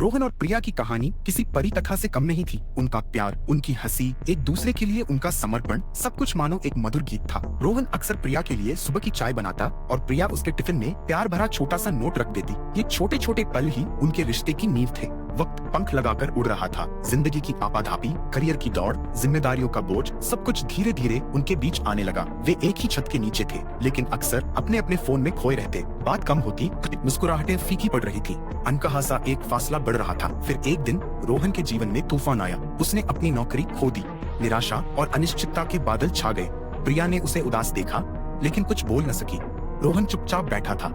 रोहन और प्रिया की कहानी किसी परी कथा से कम नहीं थी। उनका प्यार, उनकी हंसी, एक दूसरे के लिए उनका समर्पण, सब कुछ मानो एक मधुर गीत था। रोहन अक्सर प्रिया के लिए सुबह की चाय बनाता और प्रिया उसके टिफिन में प्यार भरा छोटा सा नोट रख देती। ये छोटे छोटे पल ही उनके रिश्ते की नींव थे। वक्त पंख लगाकर उड़ रहा था। जिंदगी की आपाधापी, करियर की दौड़, जिम्मेदारियों का बोझ, सब कुछ धीरे धीरे उनके बीच आने लगा। वे एक ही छत के नीचे थे, लेकिन अक्सर अपने अपने फोन में खोए रहते। बात कम होती, मुस्कुराहटें फीकी पड़ रही थी। अनकहा सा एक फासला बढ़ रहा था। फिर एक दिन रोहन के जीवन में तूफान आया। उसने अपनी नौकरी खो दी। निराशा और अनिश्चितता के बादल छा गए। प्रिया ने उसे उदास देखा, लेकिन कुछ बोल न सकी। रोहन चुपचाप बैठा था,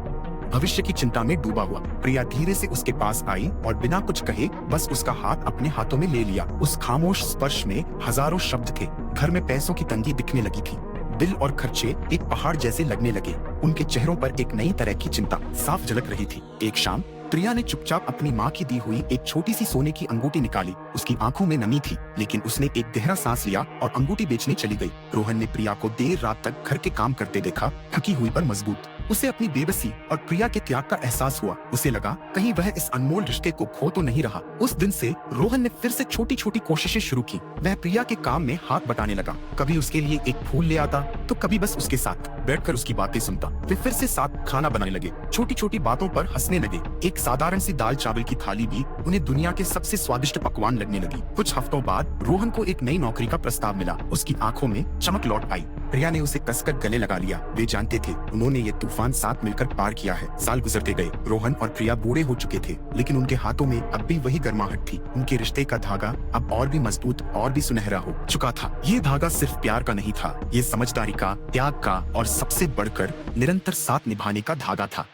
भविष्य की चिंता में डूबा हुआ। प्रिया धीरे से उसके पास आई और बिना कुछ कहे बस उसका हाथ अपने हाथों में ले लिया। उस खामोश स्पर्श में हजारों शब्द थे। घर में पैसों की तंगी दिखने लगी थी। बिल और खर्चे एक पहाड़ जैसे लगने लगे। उनके चेहरों पर एक नई तरह की चिंता साफ झलक रही थी। एक शाम प्रिया ने चुपचाप अपनी माँ की दी हुई एक छोटी सी सोने की अंगूठी निकाली। उसकी आंखों में नमी थी, लेकिन उसने एक गहरा सांस लिया और अंगूठी बेचने चली गई। रोहन ने प्रिया को देर रात तक घर के काम करते देखा, थकी हुई पर मजबूत। उसे अपनी बेबसी और प्रिया के त्याग का एहसास हुआ। उसे लगा कहीं वह इस अनमोल रिश्ते को खो तो नहीं रहा। उस दिन से रोहन ने फिर से छोटी छोटी कोशिशें शुरू की। वह प्रिया के काम में हाथ बटाने लगा। कभी उसके लिए एक फूल ले आता, तो कभी बस उसके साथ बैठकर उसकी बातें सुनता। वे फिर से साथ खाना बनाने लगे, छोटी छोटी बातों पर हंसने लगे। एक साधारण सी दाल चावल की थाली भी उन्हें दुनिया के सबसे स्वादिष्ट पकवान लगने लगी। कुछ हफ्तों बाद रोहन को एक नई नौकरी का प्रस्ताव मिला। उसकी आंखों में चमक लौट आई। प्रिया ने उसे कसकर गले लगा लिया। वे जानते थे उन्होंने ये तूफान साथ मिलकर पार किया है। साल गुजरते गए। रोहन और प्रिया बूढ़े हो चुके थे, लेकिन उनके हाथों में अब भी वही गर्माहट थी। उनके रिश्ते का धागा अब और भी मजबूत और भी सुनहरा हो चुका था। ये धागा सिर्फ प्यार का नहीं था, ये समझदारी का, त्याग का और सबसे बढ़कर निरंतर साथ निभाने का धागा था।